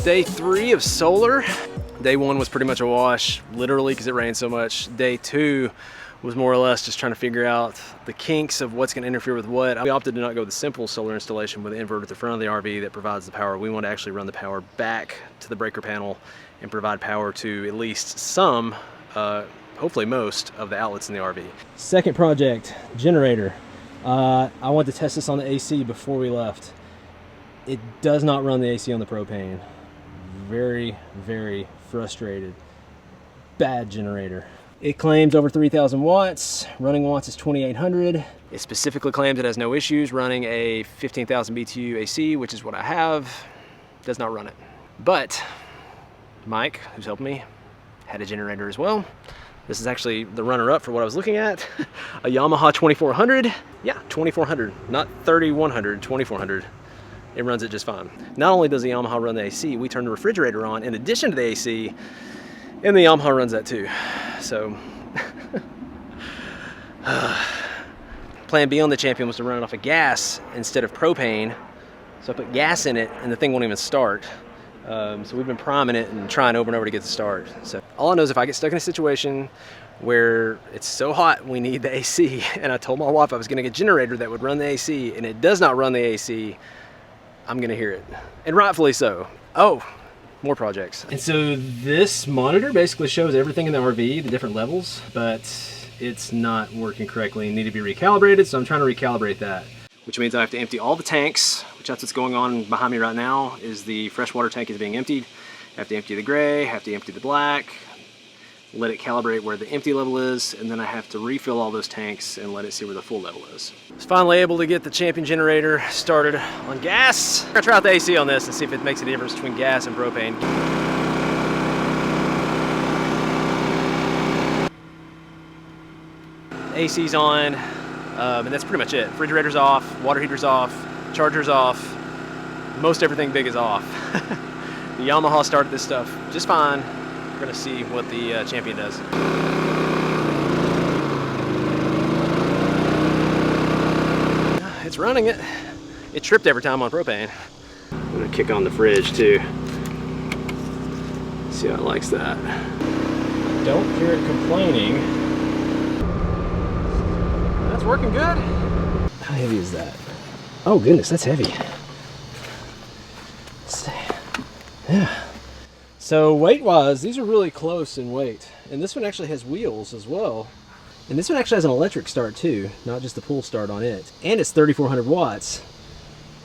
day 3 of solar. Day 1 was pretty much a wash, literally, because it rained so much. Day 2 was more or less just trying to figure out the kinks of what's going to interfere with what. We opted to not go with the simple solar installation with an inverter at the front of the RV that provides the power. We want to actually run the power back to the breaker panel and provide power to at least some, hopefully most, of the outlets in the RV. Second project, generator. I wanted to test this on the AC before we left. It does not run the AC on the propane. Very, very frustrated. Bad generator. It claims over 3,000 watts. Running watts is 2,800. It specifically claims it has no issues running a 15,000 BTU AC, which is what I have. Does not run it. But Mike, who's helped me, had a generator as well. This is actually the runner-up for what I was looking at. A Yamaha 2400. Yeah, 2400, not 3100, 2400. It runs it just fine. Not only does the Yamaha run the AC, we turn the refrigerator on in addition to the AC, and the Yamaha runs that too. So, plan B on the Champion was to run it off of gas instead of propane. So I put gas in it and the thing won't even start. So we've been priming it and trying over and over to get it to start. So all I know is if I get stuck in a situation where it's so hot we need the AC, and I told my wife I was gonna get a generator that would run the AC, and it does not run the AC, I'm gonna hear it. And rightfully so. Oh, more projects. And so this monitor basically shows everything in the RV, the different levels, but it's not working correctly and need to be recalibrated, so I'm trying to recalibrate that. Which means I have to empty all the tanks, which that's what's going on behind me right now, is the freshwater tank is being emptied. I have to empty the gray, have to empty the black, let it calibrate where the empty level is, and then I have to refill all those tanks and let it see where the full level is. I was finally able to get the Champion generator started on gas. I'm gonna try out the AC on this and see if it makes a difference between gas and propane. AC's on, and that's pretty much it. Refrigerator's off, water heater's off, charger's off, most everything big is off. The Yamaha started this stuff just fine. We're gonna see what the Champion does. It's running it. It tripped every time on propane. I'm gonna kick on the fridge too. See how it likes that. Don't hear it complaining. That's working good. How heavy is that? Oh goodness, that's heavy. Let's see. Yeah. So weight-wise, these are really close in weight. And this one actually has wheels as well. And this one actually has an electric start too, not just the pull start on it. And it's 3,400 watts.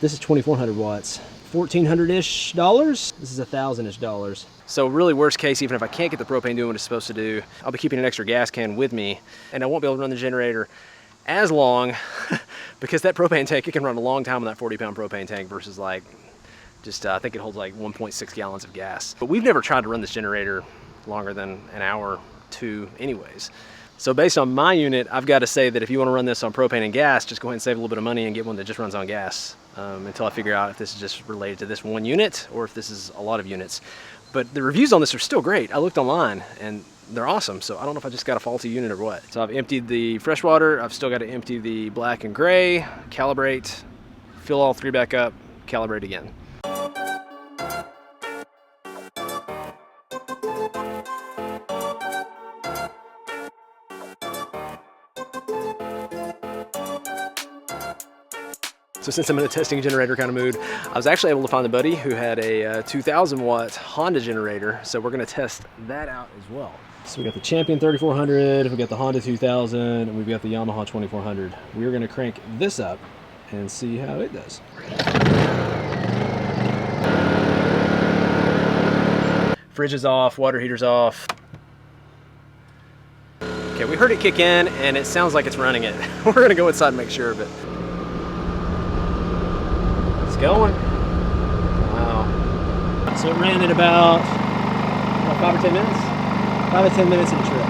This is 2,400 watts. $1,400-ish dollars. This is $1,000-ish dollars. So really worst case, even if I can't get the propane doing what it's supposed to do, I'll be keeping an extra gas can with me, and I won't be able to run the generator as long because that propane tank, it can run a long time on that 40-pound propane tank versus like, just I think it holds like 1.6 gallons of gas. But we've never tried to run this generator longer than an hour, 2 anyways. So based on my unit, I've got to say that if you want to run this on propane and gas, just go ahead and save a little bit of money and get one that just runs on gas until I figure out if this is just related to this one unit or if this is a lot of units. But the reviews on this are still great. I looked online and they're awesome. So I don't know if I just got a faulty unit or what. So I've emptied the freshwater. I've still got to empty the black and gray, calibrate, fill all 3 back up, calibrate again. So since I'm in a testing generator kind of mood, I was actually able to find a buddy who had a 2,000 watt Honda generator. So we're gonna test that out as well. So we got the Champion 3400, we got the Honda 2000, and we've got the Yamaha 2400. We're gonna crank this up and see how it does. Fridge is off, water heater's off. Okay, we heard it kick in and it sounds like it's running it. We're gonna go inside and make sure of it. It's going. Wow. So it ran in about 5 or 10 minutes? 5 or 10 minutes of a trip.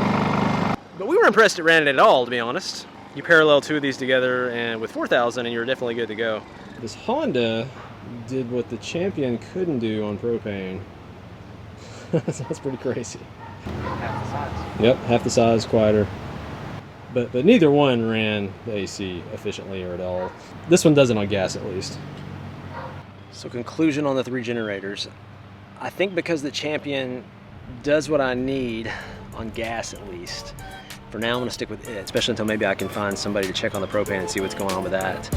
But we were impressed it ran it at all, to be honest. You parallel 2 of these together and with 4,000 and you're definitely good to go. This Honda did what the Champion couldn't do on propane. That's pretty crazy. Half the size. Yep, half the size, quieter. But neither one ran the AC efficiently or at all. This one doesn't on gas at least. So conclusion on the 3 generators. I think because the Champion does what I need on gas at least, for now I'm gonna stick with it, especially until maybe I can find somebody to check on the propane and see what's going on with that.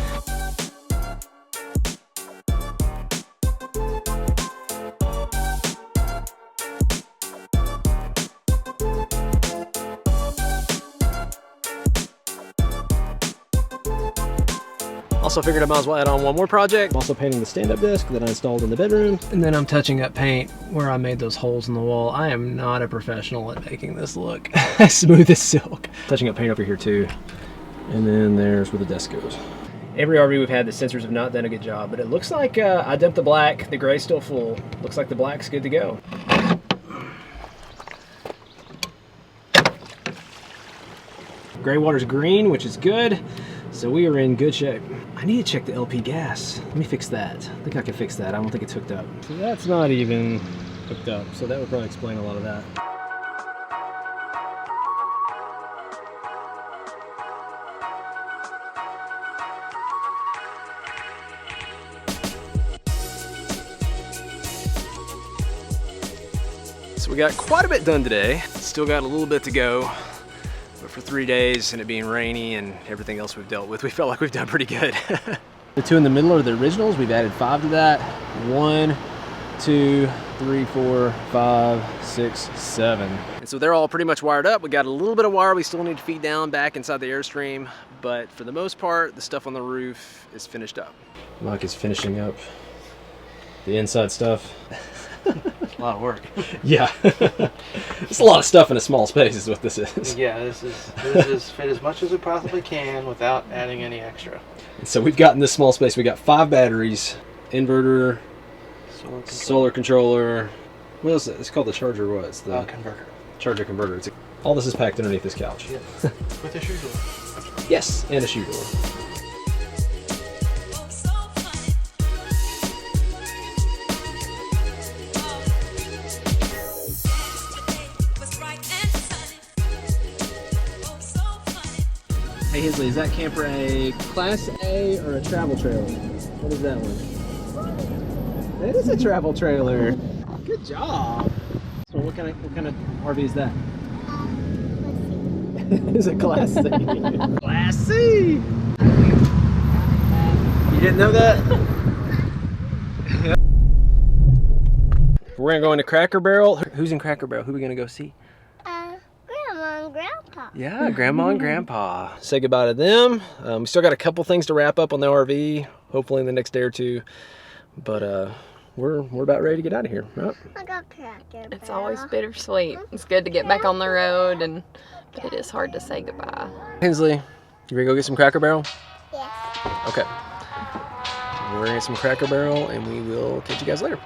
Also figured I might as well add on one more project. I'm also painting the stand-up disc that I installed in the bedroom. And then I'm touching up paint where I made those holes in the wall. I am not a professional at making this look smooth as silk. Touching up paint over here too. And then there's where the desk goes. Every RV we've had, the sensors have not done a good job, but it looks like I dumped the black, the gray's still full. Looks like the black's good to go. Gray water's green, which is good. So we are in good shape. I need to check the LP gas. Let me fix that. I think I can fix that. I don't think it's hooked up. So that's not even hooked up. So that would probably explain a lot of that. So we got quite a bit done today. Still got a little bit to go. But for 3 days and it being rainy and everything else we've dealt with, we felt like we've done pretty good. The two in the middle are the originals. We've added 5 to that. 1, 2, 3, 4, 5, 6, 7. And so they're all pretty much wired up. We got a little bit of wire we still need to feed down back inside the Airstream, but for the most part, the stuff on the roof is finished up. Mike is finishing up the inside stuff. A lot of work. Yeah. It's a lot of stuff in a small space is what this is. Yeah, this is fit as much as we possibly can without adding any extra. And so we've got in this small space, we got 5 batteries, inverter, solar controller. What else is it? It's called the charger. What? It's the converter. Charger converter. All this is packed underneath this couch. Yeah. With a shoe door. Yes, and a shoe door. Hey Hisley, is that camper a Class A or a travel trailer? What is that one? That is a travel trailer. Good job. So what kind of RV is that? It's a Class C. Class C! You didn't know that? We're gonna go into Cracker Barrel. Who's in Cracker Barrel? Who are we gonna go see? Grandma and Grandpa. Yeah, Grandma and Grandpa. Say goodbye to them. We still got a couple things to wrap up on the RV, hopefully in the next day or two. But we're about ready to get out of here. Right? I got Cracker Barrel. It's always bittersweet. It's good to get back on the road, but it is hard to say goodbye. Hensley, you ready to go get some Cracker Barrel? Yes. Okay. We're gonna get some Cracker Barrel and we will catch you guys later.